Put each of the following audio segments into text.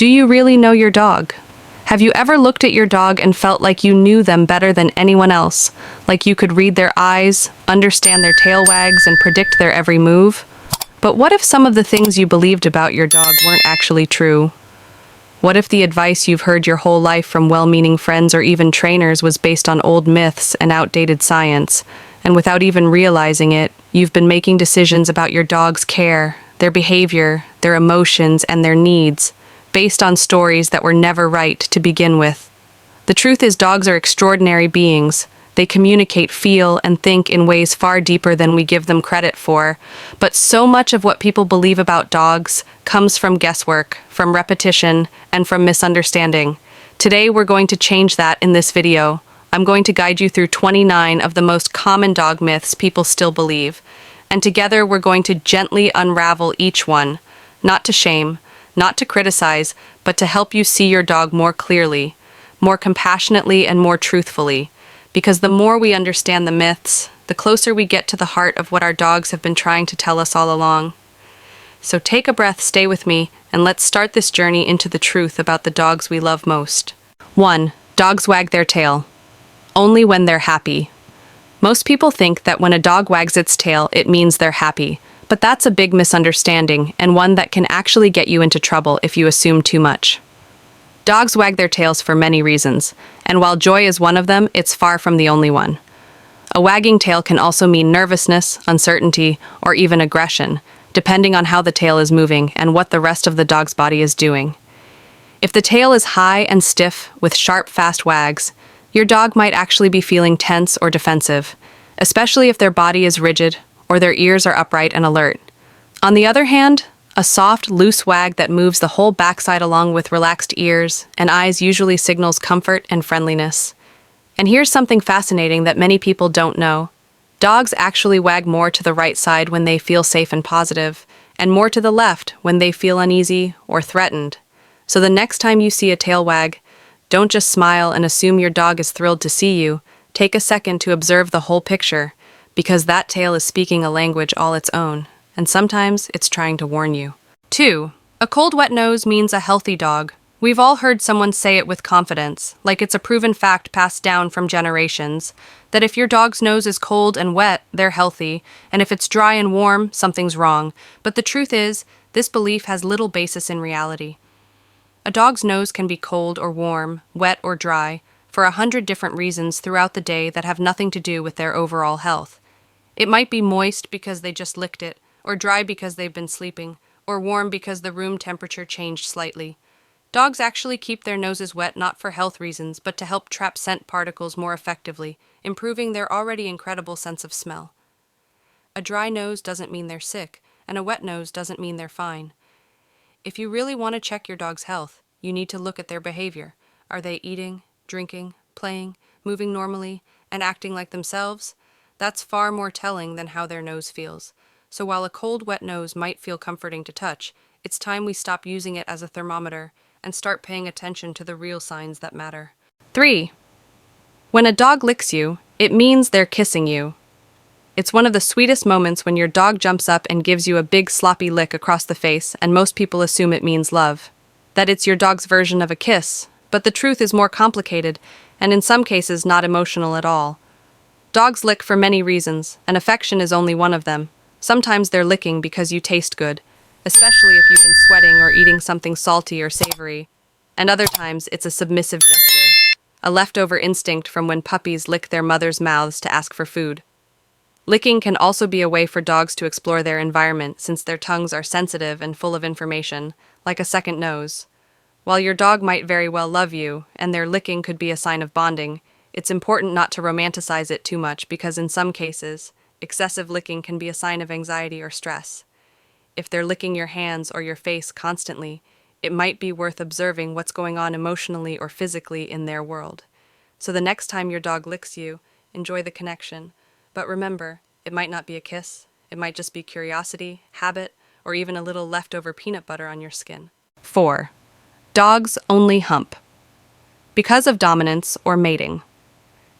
Do you really know your dog? Have you ever looked at your dog and felt like you knew them better than anyone else? Like you could read their eyes, understand their tail wags, and predict their every move? But what if some of the things you believed about your dog weren't actually true? What if the advice you've heard your whole life from well-meaning friends or even trainers was based on old myths and outdated science, and without even realizing it, you've been making decisions about your dog's care, their behavior, their emotions, and their needs, based on stories that were never right to begin with? The truth is, dogs are extraordinary beings. They communicate, feel, and think in ways far deeper than we give them credit for. But so much of what people believe about dogs comes from guesswork, from repetition, and from misunderstanding. Today, we're going to change that in this video. I'm going to guide you through 29 of the most common dog myths people still believe. And together, we're going to gently unravel each one, not to shame, not to criticize, but to help you see your dog more clearly, more compassionately, and more truthfully. Because the more we understand the myths, the closer we get to the heart of what our dogs have been trying to tell us all along. So take a breath, stay with me, and let's start this journey into the truth about the dogs we love most. 1. Dogs wag their tail. Only when they're happy. Most people think that when a dog wags its tail, it means they're happy. But that's a big misunderstanding, and one that can actually get you into trouble if you assume too much. Dogs wag their tails for many reasons, and while joy is one of them, it's far from the only one. A wagging tail can also mean nervousness, uncertainty, or even aggression, depending on how the tail is moving and what the rest of the dog's body is doing. If the tail is high and stiff with sharp, fast wags, your dog might actually be feeling tense or defensive, especially if their body is rigid or their ears are upright and alert. On the other hand, a soft, loose wag that moves the whole backside along with relaxed ears and eyes usually signals comfort and friendliness. And here's something fascinating that many people don't know. Dogs actually wag more to the right side when they feel safe and positive, and more to the left when they feel uneasy or threatened. So the next time you see a tail wag, don't just smile and assume your dog is thrilled to see you. Take a second to observe the whole picture, because that tail is speaking a language all its own. And sometimes it's trying to warn you. 2. A cold, wet nose means a healthy dog. We've all heard someone say it with confidence, like it's a proven fact passed down from generations, that if your dog's nose is cold and wet, they're healthy, and if it's dry and warm, something's wrong. But the truth is, this belief has little basis in reality. A dog's nose can be cold or warm, wet or dry, for 100 different reasons throughout the day that have nothing to do with their overall health. It might be moist because they just licked it, or dry because they've been sleeping, or warm because the room temperature changed slightly. Dogs actually keep their noses wet not for health reasons, but to help trap scent particles more effectively, improving their already incredible sense of smell. A dry nose doesn't mean they're sick, and a wet nose doesn't mean they're fine. If you really want to check your dog's health, you need to look at their behavior. Are they eating, drinking, playing, moving normally, and acting like themselves? That's far more telling than how their nose feels. So while a cold, wet nose might feel comforting to touch, it's time we stop using it as a thermometer and start paying attention to the real signs that matter. 3. When a dog licks you, it means they're kissing you. It's one of the sweetest moments when your dog jumps up and gives you a big sloppy lick across the face, and most people assume it means love. That it's your dog's version of a kiss, but the truth is more complicated, and in some cases not emotional at all. Dogs lick for many reasons, and affection is only one of them. Sometimes they're licking because you taste good, especially if you've been sweating or eating something salty or savory. And other times, it's a submissive gesture, a leftover instinct from when puppies lick their mothers' mouths to ask for food. Licking can also be a way for dogs to explore their environment, since their tongues are sensitive and full of information, like a second nose. While your dog might very well love you, and their licking could be a sign of bonding, it's important not to romanticize it too much because in some cases, excessive licking can be a sign of anxiety or stress. If they're licking your hands or your face constantly, it might be worth observing what's going on emotionally or physically in their world. So the next time your dog licks you, enjoy the connection. But remember, it might not be a kiss. It might just be curiosity, habit, or even a little leftover peanut butter on your skin. 4. Dogs only hump. Because of dominance or mating.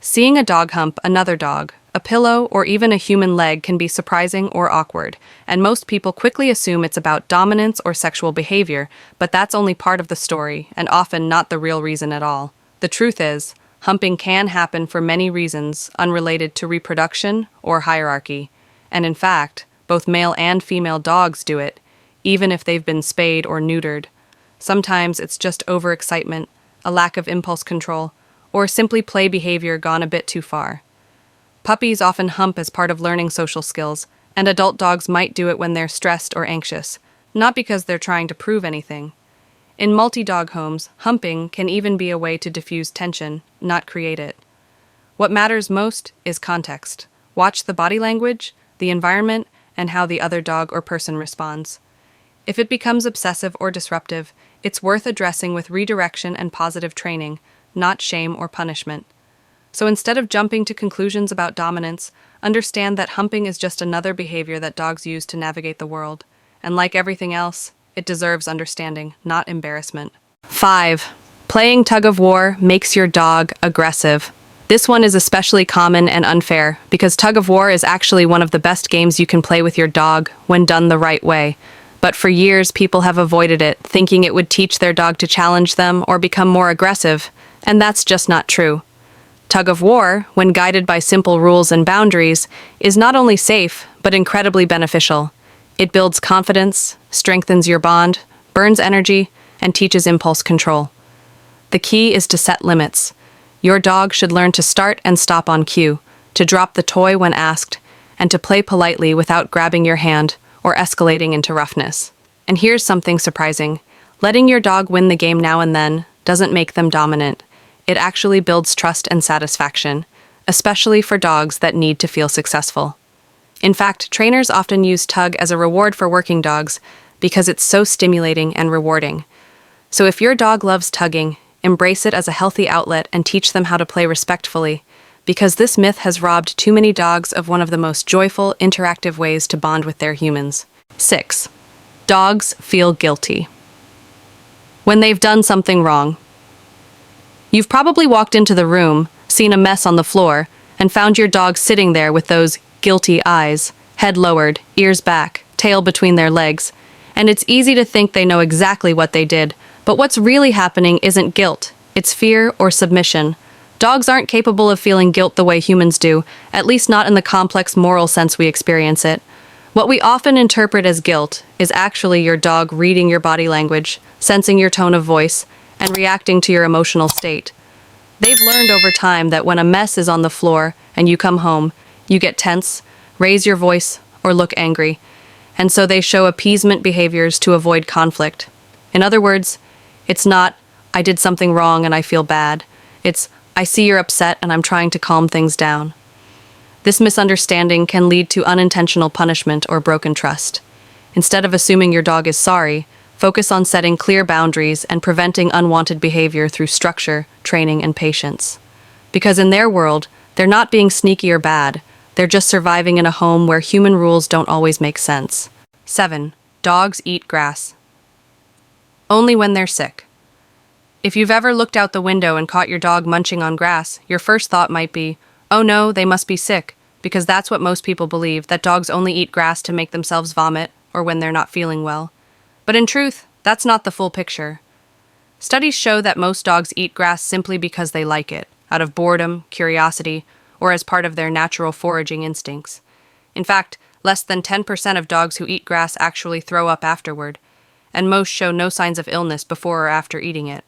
Seeing a dog hump another dog, A pillow or even a human leg can be surprising or awkward, and most people quickly assume it's about dominance or sexual behavior, but that's only part of the story, and often not the real reason at all. The truth is, humping can happen for many reasons unrelated to reproduction or hierarchy, and in fact, both male and female dogs do it, even if they've been spayed or neutered. Sometimes it's just overexcitement, a lack of impulse control, or simply play behavior gone a bit too far. Puppies often hump as part of learning social skills, and adult dogs might do it when they're stressed or anxious, not because they're trying to prove anything. In multi-dog homes, humping can even be a way to diffuse tension, not create it. What matters most is context. Watch the body language, the environment, and how the other dog or person responds. If it becomes obsessive or disruptive, it's worth addressing with redirection and positive training, not shame or punishment. So instead of jumping to conclusions about dominance, understand that humping is just another behavior that dogs use to navigate the world. And like everything else, it deserves understanding, not embarrassment. 5. Playing tug-of-war makes your dog aggressive. This one is especially common and unfair, because tug-of-war is actually one of the best games you can play with your dog when done the right way. But for years, people have avoided it, thinking it would teach their dog to challenge them or become more aggressive, and that's just not true. Tug-of-war, when guided by simple rules and boundaries, is not only safe, but incredibly beneficial. It builds confidence, strengthens your bond, burns energy, and teaches impulse control. The key is to set limits. Your dog should learn to start and stop on cue, to drop the toy when asked, and to play politely without grabbing your hand or escalating into roughness. And here's something surprising. Letting your dog win the game now and then doesn't make them dominant. It actually builds trust and satisfaction, especially for dogs that need to feel successful. In fact, trainers often use tug as a reward for working dogs because it's so stimulating and rewarding. So if your dog loves tugging, embrace it as a healthy outlet and teach them how to play respectfully, because this myth has robbed too many dogs of one of the most joyful, interactive ways to bond with their humans. 6. Dogs feel guilty when they've done something wrong. You've probably walked into the room, seen a mess on the floor, and found your dog sitting there with those guilty eyes, head lowered, ears back, tail between their legs, and it's easy to think they know exactly what they did, but what's really happening isn't guilt, it's fear or submission. Dogs aren't capable of feeling guilt the way humans do, at least not in the complex moral sense we experience it. What we often interpret as guilt is actually your dog reading your body language, sensing your tone of voice, and reacting to your emotional state. They've learned over time that when a mess is on the floor and you come home, you get tense, raise your voice, or look angry, and so they show appeasement behaviors to avoid conflict. In other words, it's not, I did something wrong and I feel bad. It's, I see you're upset and I'm trying to calm things down. This misunderstanding can lead to unintentional punishment or broken trust. Instead of assuming your dog is sorry, focus on setting clear boundaries and preventing unwanted behavior through structure, training, and patience. Because in their world, they're not being sneaky or bad, they're just surviving in a home where human rules don't always make sense. 7. Dogs eat grass. Only when they're sick. If you've ever looked out the window and caught your dog munching on grass, your first thought might be, oh no, they must be sick, because that's what most people believe, that dogs only eat grass to make themselves vomit or when they're not feeling well. But in truth, that's not the full picture. Studies show that most dogs eat grass simply because they like it, out of boredom, curiosity, or as part of their natural foraging instincts. In fact, less than 10% of dogs who eat grass actually throw up afterward, and most show no signs of illness before or after eating it.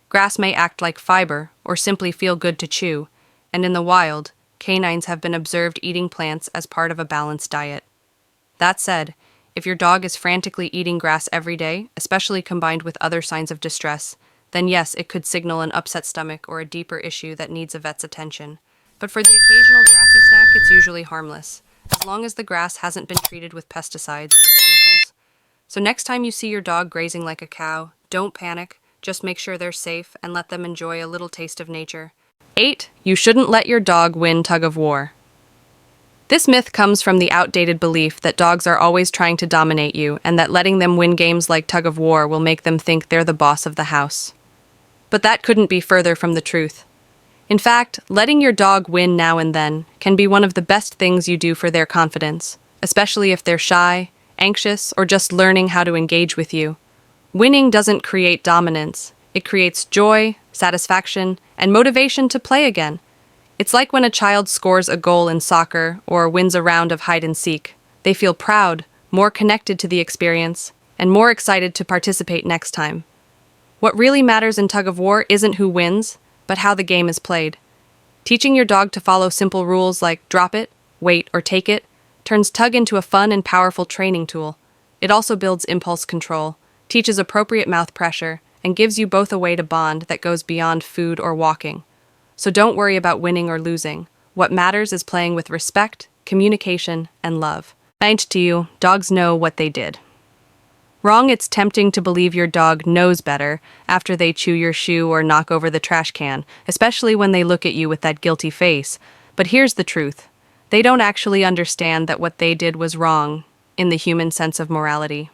Grass may act like fiber or simply feel good to chew, and in the wild, canines have been observed eating plants as part of a balanced diet. That said, if your dog is frantically eating grass every day, especially combined with other signs of distress, then yes, it could signal an upset stomach or a deeper issue that needs a vet's attention. But for the occasional grassy snack, it's usually harmless, as long as the grass hasn't been treated with pesticides or chemicals. So next time you see your dog grazing like a cow, don't panic, just make sure they're safe and let them enjoy a little taste of nature. 8. You shouldn't let your dog win tug-of-war. This myth comes from the outdated belief that dogs are always trying to dominate you and that letting them win games like tug-of-war will make them think they're the boss of the house. But that couldn't be further from the truth. In fact, letting your dog win now and then can be one of the best things you do for their confidence, especially if they're shy, anxious, or just learning how to engage with you. Winning doesn't create dominance. It creates joy, satisfaction, and motivation to play again. It's like when a child scores a goal in soccer or wins a round of hide and seek. They feel proud, more connected to the experience, and more excited to participate next time. What really matters in tug-of-war isn't who wins, but how the game is played. Teaching your dog to follow simple rules like drop it, wait, or take it turns tug into a fun and powerful training tool. It also builds impulse control, teaches appropriate mouth pressure, and gives you both a way to bond that goes beyond food or walking. So don't worry about winning or losing. What matters is playing with respect, communication, and love. Thanks to you, dogs know what they did. Wrong, it's tempting to believe your dog knows better after they chew your shoe or knock over the trash can, especially when they look at you with that guilty face. But here's the truth. They don't actually understand that what they did was wrong, in the human sense of morality.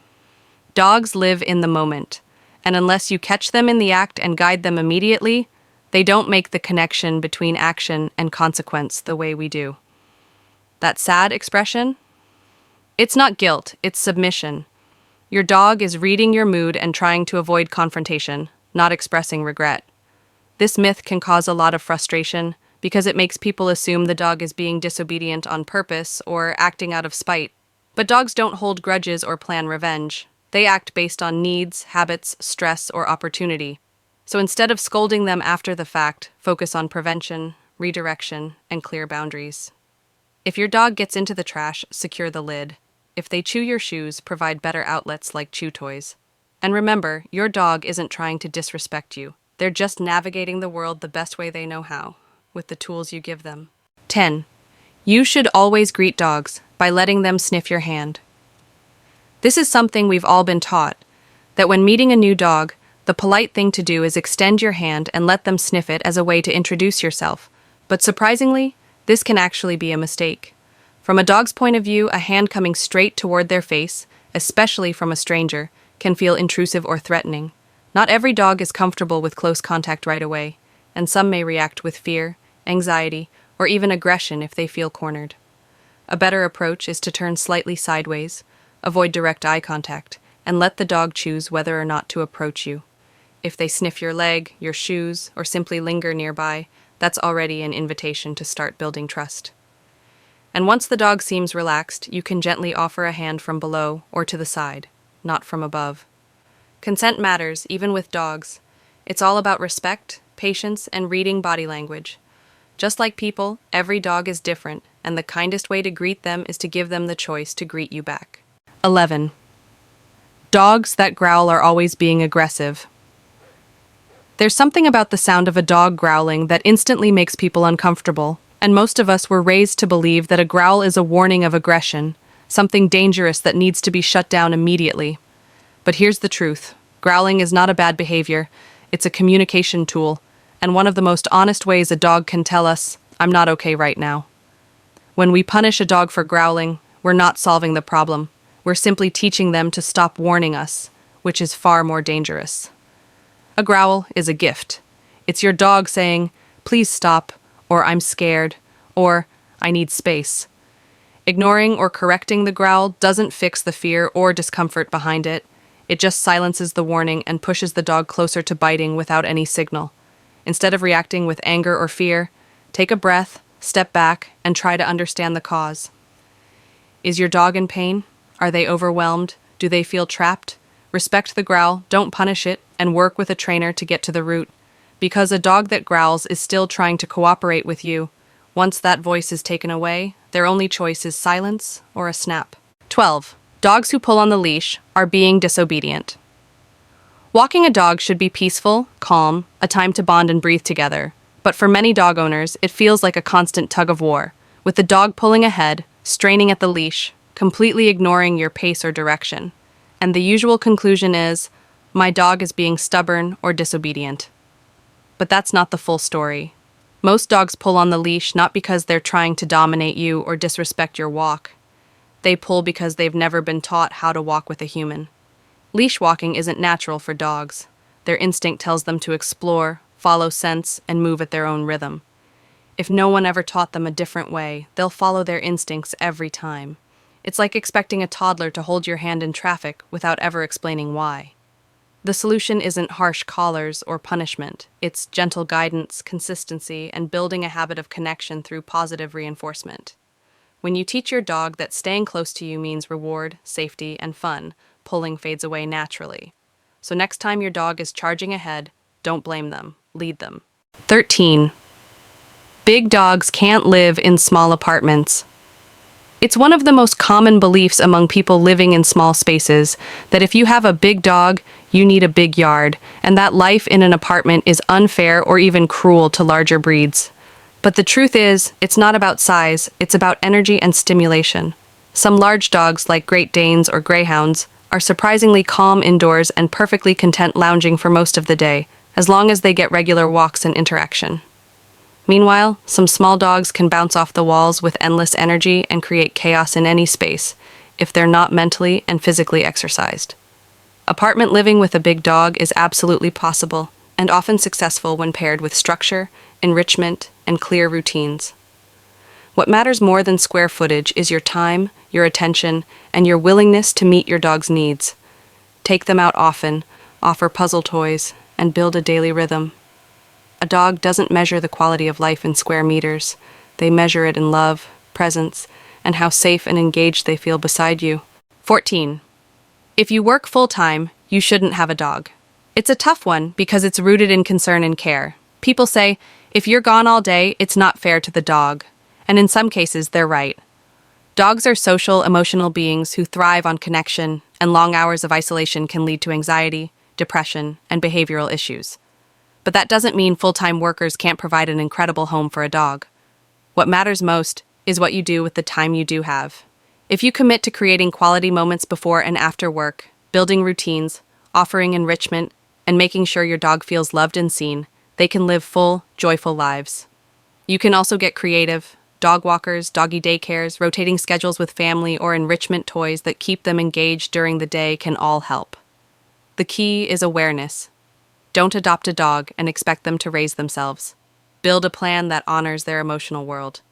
Dogs live in the moment, and unless you catch them in the act and guide them immediately, they don't make the connection between action and consequence the way we do. That sad expression? It's not guilt, it's submission. Your dog is reading your mood and trying to avoid confrontation, not expressing regret. This myth can cause a lot of frustration because it makes people assume the dog is being disobedient on purpose or acting out of spite. But dogs don't hold grudges or plan revenge. They act based on needs, habits, stress, or opportunity. So instead of scolding them after the fact, focus on prevention, redirection, and clear boundaries. If your dog gets into the trash, secure the lid. If they chew your shoes, provide better outlets like chew toys. And remember, your dog isn't trying to disrespect you. They're just navigating the world the best way they know how, with the tools you give them. 10. You should always greet dogs by letting them sniff your hand. This is something we've all been taught, that when meeting a new dog, the polite thing to do is extend your hand and let them sniff it as a way to introduce yourself. But surprisingly, this can actually be a mistake. From a dog's point of view, a hand coming straight toward their face, especially from a stranger, can feel intrusive or threatening. Not every dog is comfortable with close contact right away, and some may react with fear, anxiety, or even aggression if they feel cornered. A better approach is to turn slightly sideways, avoid direct eye contact, and let the dog choose whether or not to approach you. If they sniff your leg, your shoes, or simply linger nearby, that's already an invitation to start building trust. And once the dog seems relaxed, you can gently offer a hand from below or to the side, not from above. Consent matters, even with dogs. It's all about respect, patience, and reading body language. Just like people, every dog is different, and the kindest way to greet them is to give them the choice to greet you back. 11. Dogs that growl are always being aggressive. There's something about the sound of a dog growling that instantly makes people uncomfortable, and most of us were raised to believe that a growl is a warning of aggression, something dangerous that needs to be shut down immediately. But here's the truth. Growling is not a bad behavior. It's a communication tool, and one of the most honest ways a dog can tell us, "I'm not okay right now." When we punish a dog for growling, we're not solving the problem. We're simply teaching them to stop warning us, which is far more dangerous. A growl is a gift. It's your dog saying, "Please stop," or "I'm scared," or "I need space." Ignoring or correcting the growl doesn't fix the fear or discomfort behind it. It just silences the warning and pushes the dog closer to biting without any signal. Instead of reacting with anger or fear, take a breath, step back, and try to understand the cause. Is your dog in pain? Are they overwhelmed? Do they feel trapped? Respect the growl, don't punish it, and work with a trainer to get to the root. Because a dog that growls is still trying to cooperate with you. Once that voice is taken away, their only choice is silence or a snap. 12. Dogs who pull on the leash are being disobedient. Walking a dog should be peaceful, calm, a time to bond and breathe together. But for many dog owners, it feels like a constant tug-of-war, with the dog pulling ahead, straining at the leash, completely ignoring your pace or direction. And the usual conclusion is, my dog is being stubborn or disobedient. But that's not the full story. Most dogs pull on the leash not because they're trying to dominate you or disrespect your walk. They pull because they've never been taught how to walk with a human. Leash walking isn't natural for dogs. Their instinct tells them to explore, follow scents, and move at their own rhythm. If no one ever taught them a different way, they'll follow their instincts every time. It's like expecting a toddler to hold your hand in traffic without ever explaining why. The solution isn't harsh collars or punishment. It's gentle guidance, consistency, and building a habit of connection through positive reinforcement. When you teach your dog that staying close to you means reward, safety, and fun, pulling fades away naturally. So next time your dog is charging ahead, don't blame them, lead them. 13. Big dogs can't live in small apartments. It's one of the most common beliefs among people living in small spaces that if you have a big dog, you need a big yard, and that life in an apartment is unfair or even cruel to larger breeds. But the truth is, it's not about size, it's about energy and stimulation. Some large dogs, like Great Danes or Greyhounds, are surprisingly calm indoors and perfectly content lounging for most of the day, as long as they get regular walks and interaction. Meanwhile, some small dogs can bounce off the walls with endless energy and create chaos in any space, if they're not mentally and physically exercised. Apartment living with a big dog is absolutely possible, and often successful when paired with structure, enrichment, and clear routines. What matters more than square footage is your time, your attention, and your willingness to meet your dog's needs. Take them out often, offer puzzle toys, and build a daily rhythm. A dog doesn't measure the quality of life in square meters. They measure it in love, presence, and how safe and engaged they feel beside you. 14. If you work full-time, you shouldn't have a dog. It's a tough one because it's rooted in concern and care. People say, if you're gone all day, it's not fair to the dog. And in some cases, they're right. Dogs are social, emotional beings who thrive on connection, and long hours of isolation can lead to anxiety, depression, and behavioral issues. But that doesn't mean full-time workers can't provide an incredible home for a dog. What matters most is what you do with the time you do have. If you commit to creating quality moments before and after work, building routines, offering enrichment, and making sure your dog feels loved and seen, they can live full, joyful lives. You can also get creative. Dog walkers, doggy daycares, rotating schedules with family, or enrichment toys that keep them engaged during the day can all help. The key is awareness. Don't adopt a dog and expect them to raise themselves. Build a plan that honors their emotional world.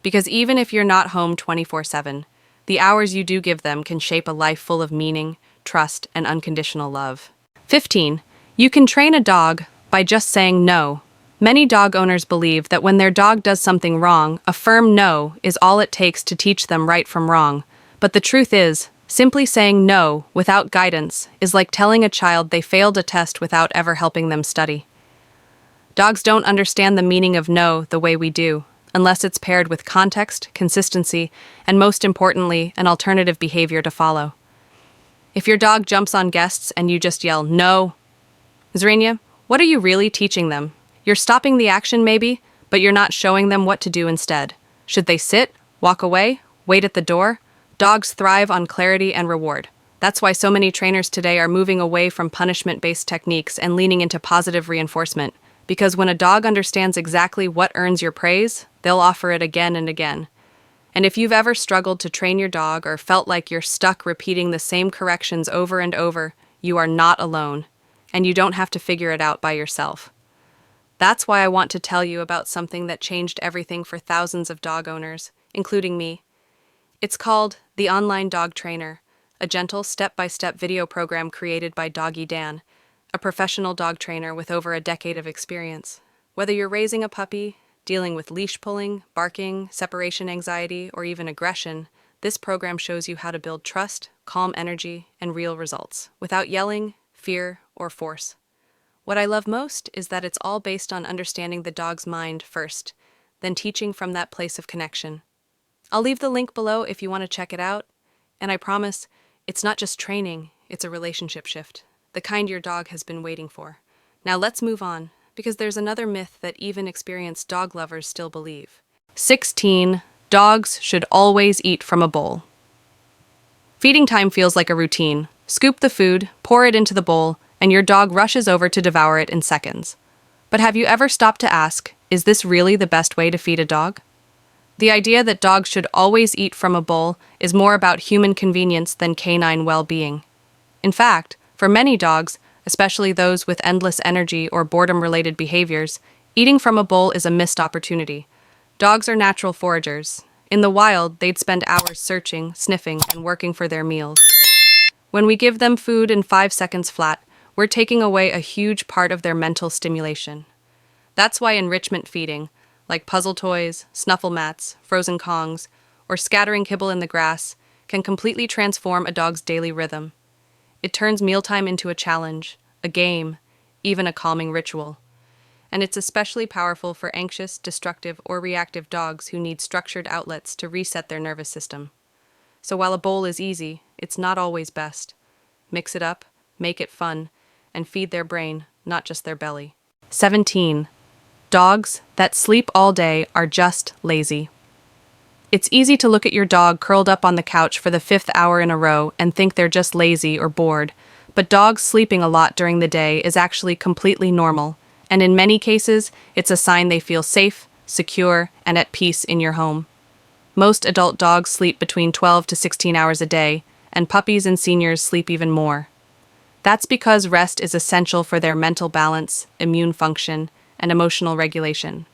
Because even if you're not home 24/7, the hours you do give them can shape a life full of meaning, trust, and unconditional love. 15. You can train a dog by just saying no. Many dog owners believe that when their dog does something wrong, a firm no is all it takes to teach them right from wrong. But the truth is, simply saying no without guidance is like telling a child they failed a test without ever helping them study. Dogs don't understand the meaning of no the way we do, unless it's paired with context, consistency, and most importantly, an alternative behavior to follow. If your dog jumps on guests and you just yell, no, Zrania, what are you really teaching them? You're stopping the action maybe, but you're not showing them what to do instead. Should they sit, walk away, wait at the door? Dogs thrive on clarity and reward. That's why so many trainers today are moving away from punishment-based techniques and leaning into positive reinforcement, because when a dog understands exactly what earns your praise, they'll offer it again and again. And if you've ever struggled to train your dog or felt like you're stuck repeating the same corrections over and over, you are not alone, and you don't have to figure it out by yourself. That's why I want to tell you about something that changed everything for thousands of dog owners, including me. It's called The Online Dog Trainer, a gentle step-by-step video program created by Doggy Dan, a professional dog trainer with over a decade of experience. Whether you're raising a puppy, dealing with leash pulling, barking, separation anxiety, or even aggression, this program shows you how to build trust, calm energy, and real results, without yelling, fear, or force. What I love most is that it's all based on understanding the dog's mind first, then teaching from that place of connection. I'll leave the link below if you want to check it out, and I promise, it's not just training, it's a relationship shift, the kind your dog has been waiting for. Now let's move on, because there's another myth that even experienced dog lovers still believe. 16. Dogs should always eat from a bowl. Feeding time feels like a routine. Scoop the food, pour it into the bowl, and your dog rushes over to devour it in seconds. But have you ever stopped to ask, is this really the best way to feed a dog? The idea that dogs should always eat from a bowl is more about human convenience than canine well-being. In fact, for many dogs, especially those with endless energy or boredom-related behaviors, eating from a bowl is a missed opportunity. Dogs are natural foragers. In the wild, they'd spend hours searching, sniffing, and working for their meals. When we give them food in 5 seconds flat, we're taking away a huge part of their mental stimulation. That's why enrichment feeding, like puzzle toys, snuffle mats, frozen Kongs, or scattering kibble in the grass, can completely transform a dog's daily rhythm. It turns mealtime into a challenge, a game, even a calming ritual. And it's especially powerful for anxious, destructive, or reactive dogs who need structured outlets to reset their nervous system. So while a bowl is easy, it's not always best. Mix it up, make it fun, and feed their brain, not just their belly. 17. Dogs that sleep all day are just lazy. It's easy to look at your dog curled up on the couch for the 5th hour in a row and think they're just lazy or bored, but dogs sleeping a lot during the day is actually completely normal, and in many cases, it's a sign they feel safe, secure, and at peace in your home. Most adult dogs sleep between 12 to 16 hours a day, and puppies and seniors sleep even more. That's because rest is essential for their mental balance, immune function, and emotional regulation.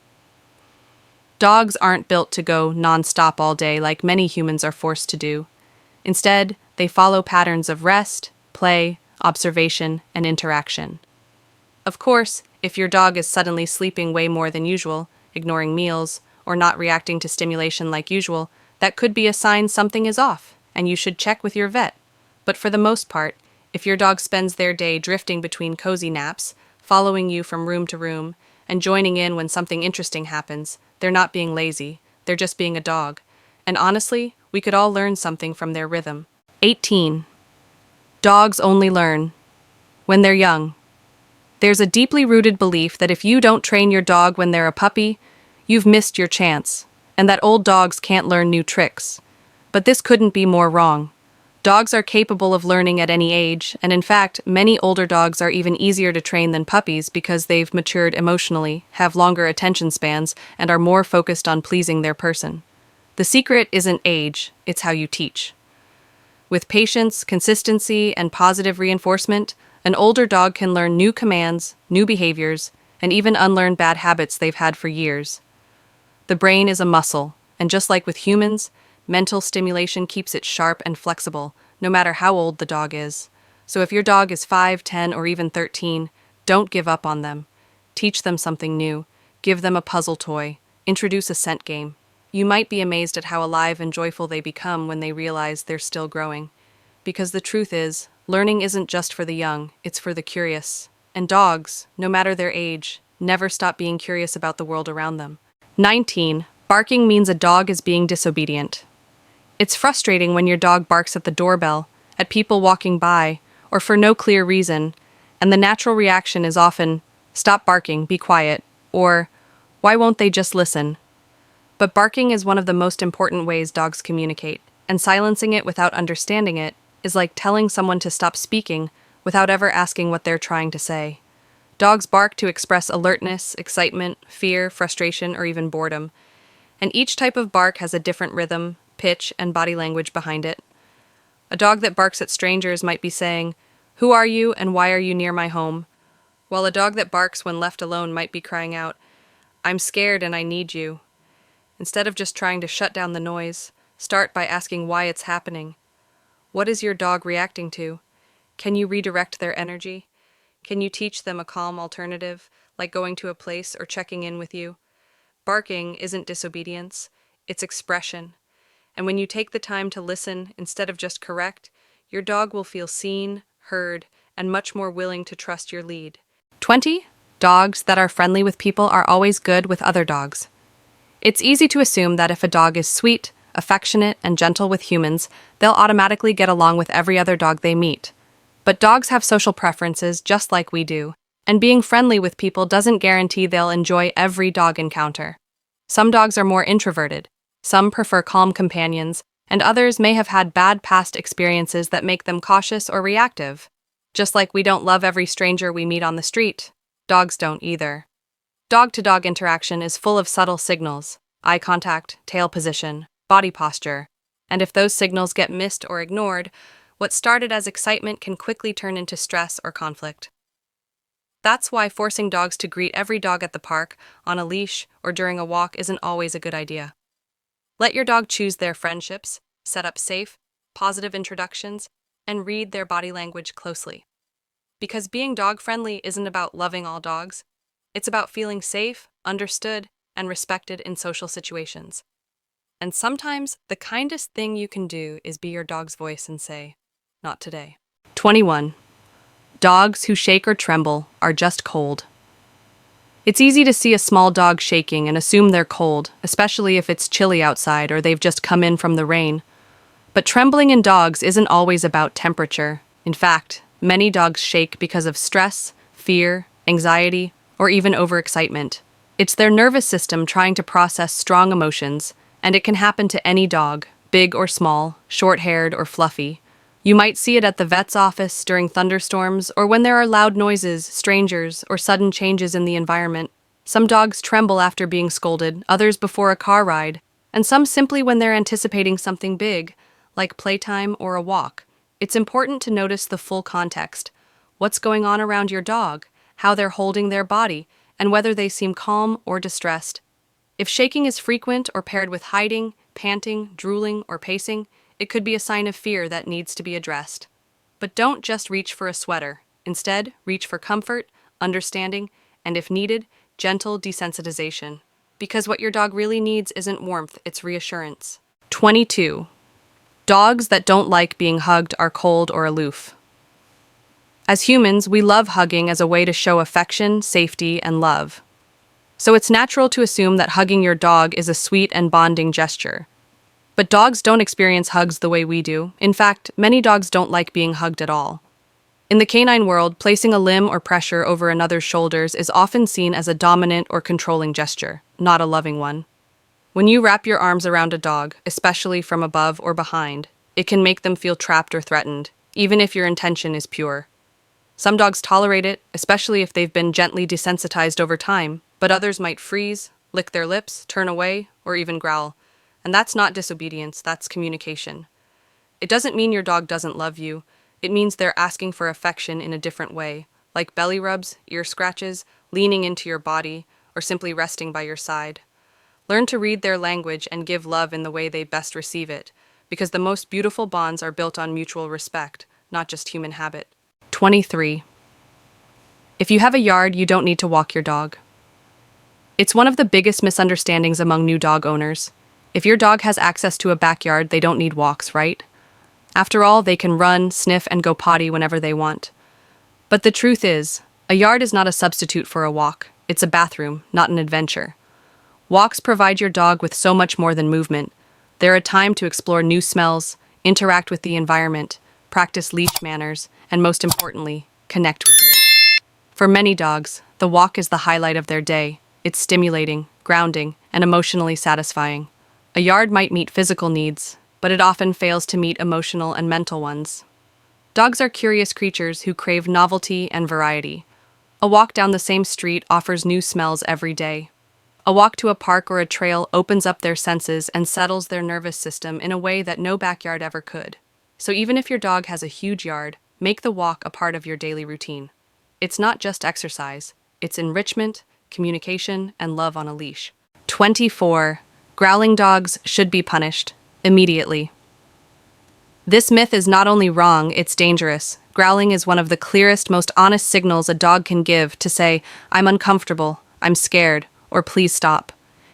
Dogs aren't built to go non-stop all day like many humans are forced to do. Instead, they follow patterns of rest, play, observation, and interaction. Of course, if your dog is suddenly sleeping way more than usual, ignoring meals, or not reacting to stimulation like usual, that could be a sign something is off, and you should check with your vet. But for the most part, if your dog spends their day drifting between cozy naps, following you from room to room, and joining in when something interesting happens, they're not being lazy, they're just being a dog. And honestly, we could all learn something from their rhythm. 18. Dogs only learn when they're young. There's a deeply rooted belief that if you don't train your dog when they're a puppy, you've missed your chance, and that old dogs can't learn new tricks. But this couldn't be more wrong. Dogs are capable of learning at any age, and in fact, many older dogs are even easier to train than puppies because they've matured emotionally, have longer attention spans, and are more focused on pleasing their person. The secret isn't age, it's how you teach. With patience, consistency, and positive reinforcement, an older dog can learn new commands, new behaviors, and even unlearn bad habits they've had for years. The brain is a muscle, and just like with humans, mental stimulation keeps it sharp and flexible, no matter how old the dog is. So if your dog is 5, 10, or even 13, don't give up on them. Teach them something new. Give them a puzzle toy. Introduce a scent game. You might be amazed at how alive and joyful they become when they realize they're still growing. Because the truth is, learning isn't just for the young, it's for the curious. And dogs, no matter their age, never stop being curious about the world around them. 19. Barking means a dog is being disobedient. It's frustrating when your dog barks at the doorbell, at people walking by, or for no clear reason, and the natural reaction is often, "Stop barking, be quiet," or "Why won't they just listen?" But barking is one of the most important ways dogs communicate, and silencing it without understanding it is like telling someone to stop speaking without ever asking what they're trying to say. Dogs bark to express alertness, excitement, fear, frustration, or even boredom. And each type of bark has a different rhythm, pitch, and body language behind it. A dog that barks at strangers might be saying, "Who are you and why are you near my home?" While a dog that barks when left alone might be crying out, "I'm scared and I need you." Instead of just trying to shut down the noise, start by asking why it's happening. What is your dog reacting to? Can you redirect their energy? Can you teach them a calm alternative, like going to a place or checking in with you? Barking isn't disobedience, it's expression. And when you take the time to listen instead of just correct, your dog will feel seen, heard, and much more willing to trust your lead. 20. Dogs that are friendly with people are always good with other dogs. It's easy to assume that if a dog is sweet, affectionate, and gentle with humans, they'll automatically get along with every other dog they meet. But dogs have social preferences just like we do, and being friendly with people doesn't guarantee they'll enjoy every dog encounter. Some dogs are more introverted, some prefer calm companions, and others may have had bad past experiences that make them cautious or reactive. Just like we don't love every stranger we meet on the street, dogs don't either. Dog-to-dog interaction is full of subtle signals: eye contact, tail position, body posture, and if those signals get missed or ignored, what started as excitement can quickly turn into stress or conflict. That's why forcing dogs to greet every dog at the park, on a leash, or during a walk isn't always a good idea. Let your dog choose their friendships, set up safe, positive introductions, and read their body language closely. Because being dog-friendly isn't about loving all dogs, it's about feeling safe, understood, and respected in social situations. And sometimes, the kindest thing you can do is be your dog's voice and say, "Not today." 21. Dogs who shake or tremble are just cold. It's easy to see a small dog shaking and assume they're cold, especially if it's chilly outside or they've just come in from the rain. But trembling in dogs isn't always about temperature. In fact, many dogs shake because of stress, fear, anxiety, or even overexcitement. It's their nervous system trying to process strong emotions, and it can happen to any dog, big or small, short-haired or fluffy. You might see it at the vet's office during thunderstorms or when there are loud noises, strangers, or sudden changes in the environment. Some dogs tremble after being scolded, others before a car ride, and some simply when they're anticipating something big, like playtime or a walk. It's important to notice the full context. What's going on around your dog, how they're holding their body, and whether they seem calm or distressed. If shaking is frequent or paired with hiding, panting, drooling, or pacing, it could be a sign of fear that needs to be addressed. But don't just reach for a sweater. Instead, reach for comfort, understanding, and if needed, gentle desensitization. Because what your dog really needs isn't warmth, it's reassurance. 22. Dogs that don't like being hugged are cold or aloof. As humans, we love hugging as a way to show affection, safety, and love. So it's natural to assume that hugging your dog is a sweet and bonding gesture. But dogs don't experience hugs the way we do. In fact, many dogs don't like being hugged at all. In the canine world, placing a limb or pressure over another's shoulders is often seen as a dominant or controlling gesture, not a loving one. When you wrap your arms around a dog, especially from above or behind, it can make them feel trapped or threatened, even if your intention is pure. Some dogs tolerate it, especially if they've been gently desensitized over time, but others might freeze, lick their lips, turn away, or even growl. And that's not disobedience, that's communication. It doesn't mean your dog doesn't love you. It means they're asking for affection in a different way, like belly rubs, ear scratches, leaning into your body, or simply resting by your side. Learn to read their language and give love in the way they best receive it, because the most beautiful bonds are built on mutual respect, not just human habit. 23. If you have a yard, you don't need to walk your dog. It's one of the biggest misunderstandings among new dog owners. If your dog has access to a backyard, they don't need walks, right? After all, they can run, sniff, and go potty whenever they want. But the truth is, a yard is not a substitute for a walk. It's a bathroom, not an adventure. Walks provide your dog with so much more than movement. They're a time to explore new smells, interact with the environment, practice leash manners, and most importantly, connect with you. For many dogs, the walk is the highlight of their day. It's stimulating, grounding, and emotionally satisfying. A yard might meet physical needs, but it often fails to meet emotional and mental ones. Dogs are curious creatures who crave novelty and variety. A walk down the same street offers new smells every day. A walk to a park or a trail opens up their senses and settles their nervous system in a way that no backyard ever could. So even if your dog has a huge yard, make the walk a part of your daily routine. It's not just exercise, it's enrichment, communication, and love on a leash. 24. Growling dogs should be punished immediately. This myth is not only wrong, it's dangerous. Growling is one of the clearest, most honest signals a dog can give to say, "I'm uncomfortable, I'm scared," or "please stop."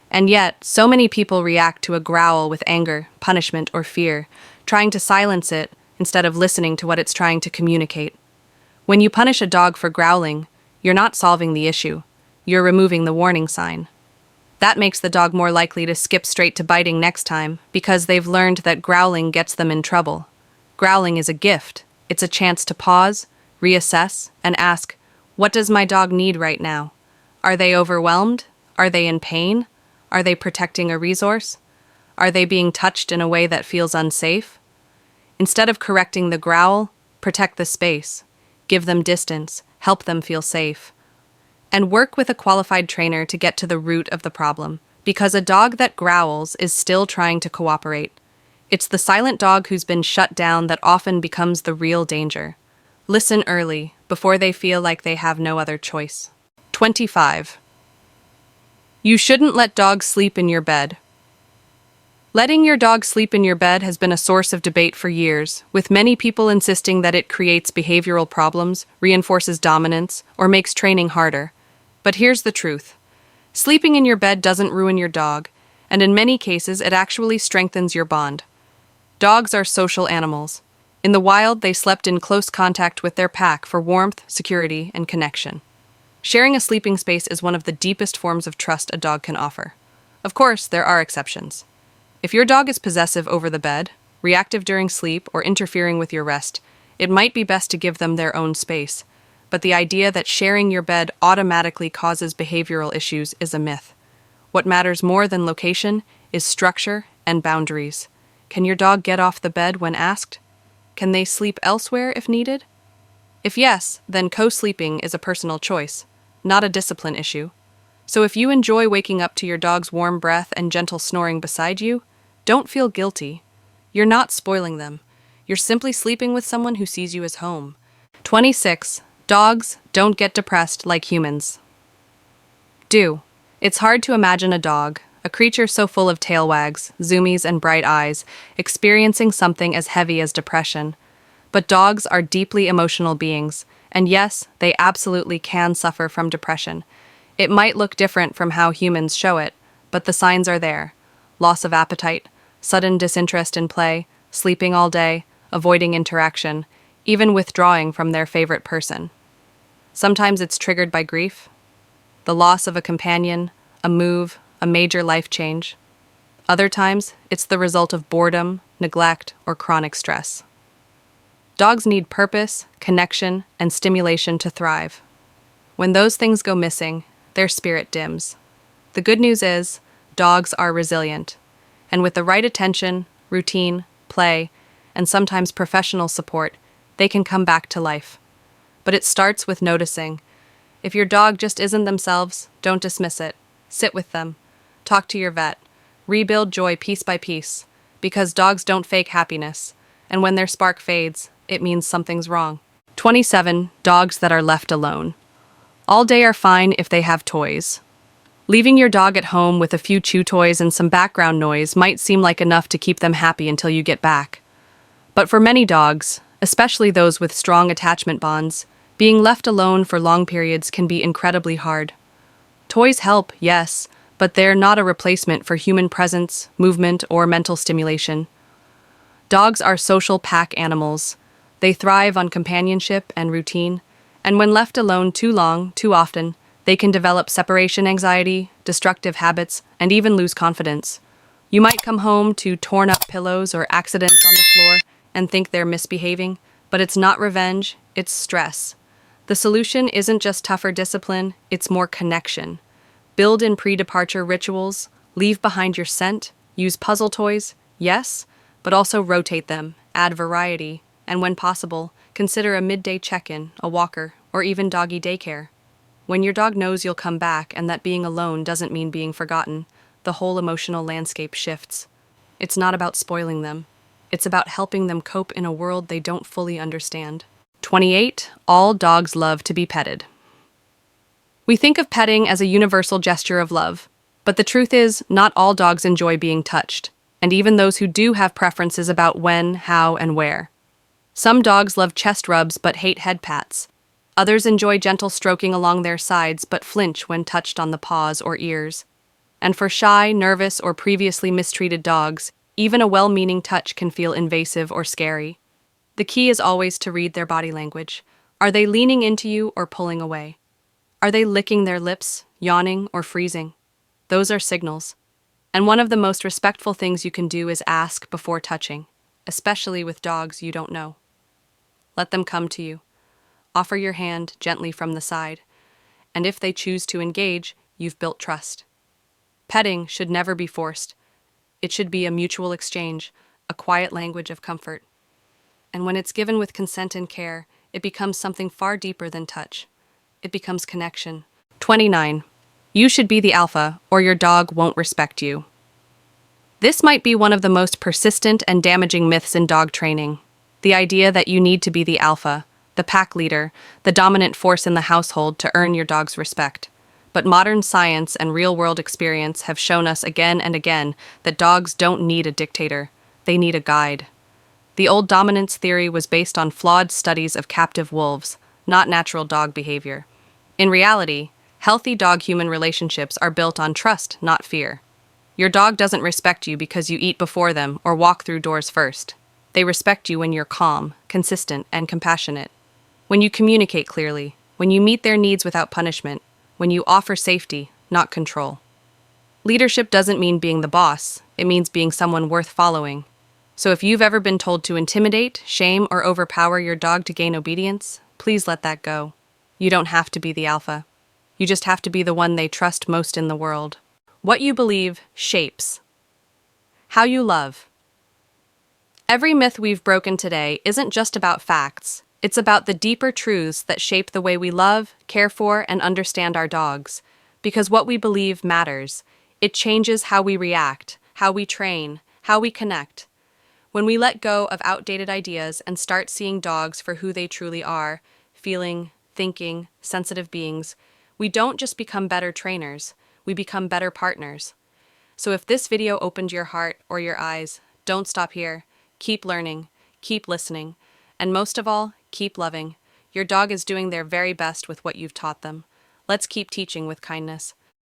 And yet, so many people react to a growl with anger, punishment, or fear, trying to silence it instead of listening to what it's trying to communicate. When you punish a dog for growling, you're not solving the issue. You're removing the warning sign. That makes the dog more likely to skip straight to biting next time because they've learned that growling gets them in trouble. Growling is a gift. It's a chance to pause, reassess, and ask, what does my dog need right now? Are they overwhelmed? Are they in pain? Are they protecting a resource? Are they being touched in a way that feels unsafe? Instead of correcting the growl, protect the space. Give them distance. Help them feel safe. And work with a qualified trainer to get to the root of the problem, because a dog that growls is still trying to cooperate. It's the silent dog who's been shut down that often becomes the real danger. Listen early, before they feel like they have no other choice. 25. You shouldn't let dogs sleep in your bed. Letting your dog sleep in your bed has been a source of debate for years, with many people insisting that it creates behavioral problems, reinforces dominance, or makes training harder. But here's the truth. Sleeping in your bed doesn't ruin your dog, and in many cases it actually strengthens your bond. Dogs are social animals. In the wild, they slept in close contact with their pack for warmth, security, and connection. Sharing a sleeping space is one of the deepest forms of trust a dog can offer. Of course, there are exceptions. If your dog is possessive over the bed, reactive during sleep, or interfering with your rest, it might be best to give them their own space. But the idea that sharing your bed automatically causes behavioral issues is a myth. What matters more than location is structure and boundaries. Can your dog get off the bed when asked? Can they sleep elsewhere if needed? If yes, then co-sleeping is a personal choice, not a discipline issue. So if you enjoy waking up to your dog's warm breath and gentle snoring beside you, don't feel guilty. You're not spoiling them. You're simply sleeping with someone who sees you as home. 26. Dogs don't get depressed like humans. It's hard to imagine a dog, a creature so full of tail wags, zoomies, and bright eyes, experiencing something as heavy as depression. But dogs are deeply emotional beings, and yes, they absolutely can suffer from depression. It might look different from how humans show it, but the signs are there. Loss of appetite, sudden disinterest in play, sleeping all day, avoiding interaction, even withdrawing from their favorite person. Sometimes it's triggered by grief, the loss of a companion, a move, a major life change. Other times, it's the result of boredom, neglect, or chronic stress. Dogs need purpose, connection, and stimulation to thrive. When those things go missing, their spirit dims. The good news is, dogs are resilient, and with the right attention, routine, play, and sometimes professional support, they can come back to life. But it starts with noticing. If your dog just isn't themselves, don't dismiss it. Sit with them. Talk to your vet. Rebuild joy piece by piece, because dogs don't fake happiness, and when their spark fades, it means something's wrong. 27. Dogs that are left alone. All day are fine if they have toys. Leaving your dog at home with a few chew toys and some background noise might seem like enough to keep them happy until you get back. But for many dogs, especially those with strong attachment bonds, being left alone for long periods can be incredibly hard. Toys help, yes, but they're not a replacement for human presence, movement, or mental stimulation. Dogs are social pack animals. They thrive on companionship and routine, and when left alone too long, too often, they can develop separation anxiety, destructive habits, and even lose confidence. You might come home to torn up pillows or accidents on the floor and think they're misbehaving, but it's not revenge, it's stress. The solution isn't just tougher discipline, it's more connection. Build in pre-departure rituals, leave behind your scent, use puzzle toys, yes, but also rotate them, add variety, and when possible, consider a midday check-in, a walker, or even doggy daycare. When your dog knows you'll come back and that being alone doesn't mean being forgotten, the whole emotional landscape shifts. It's not about spoiling them. It's about helping them cope in a world they don't fully understand. 28. All dogs love to be petted. We think of petting as a universal gesture of love, but the truth is, not all dogs enjoy being touched, and even those who do have preferences about when, how, and where. Some dogs love chest rubs but hate head pats. Others enjoy gentle stroking along their sides but flinch when touched on the paws or ears. And for shy, nervous, or previously mistreated dogs, even a well-meaning touch can feel invasive or scary. The key is always to read their body language. Are they leaning into you or pulling away? Are they licking their lips, yawning, or freezing? Those are signals. And one of the most respectful things you can do is ask before touching, especially with dogs you don't know. Let them come to you. Offer your hand gently from the side, and if they choose to engage, you've built trust. Petting should never be forced. It should be a mutual exchange, a quiet language of comfort. And when it's given with consent and care, it becomes something far deeper than touch. It becomes connection. 29. You should be the alpha, or your dog won't respect you. This might be one of the most persistent and damaging myths in dog training. The idea that you need to be the alpha, the pack leader, the dominant force in the household to earn your dog's respect. But modern science and real-world experience have shown us again and again that dogs don't need a dictator, they need a guide. The old dominance theory was based on flawed studies of captive wolves, not natural dog behavior. In reality, healthy dog-human relationships are built on trust, not fear. Your dog doesn't respect you because you eat before them or walk through doors first. They respect you when you're calm, consistent, and compassionate. When you communicate clearly, when you meet their needs without punishment, when you offer safety, not control. Leadership doesn't mean being the boss, it means being someone worth following. So if you've ever been told to intimidate, shame, or overpower your dog to gain obedience, please let that go. You don't have to be the alpha. You just have to be the one they trust most in the world. What you believe shapes how you love. Every myth we've broken today isn't just about facts. It's about the deeper truths that shape the way we love, care for, and understand our dogs. Because what we believe matters. It changes how we react, how we train, how we connect. When we let go of outdated ideas and start seeing dogs for who they truly are, feeling, thinking, sensitive beings, we don't just become better trainers, we become better partners. So if this video opened your heart or your eyes, don't stop here. Keep learning, keep listening, and most of all, keep loving. Your dog is doing their very best with what you've taught them. Let's keep teaching with kindness.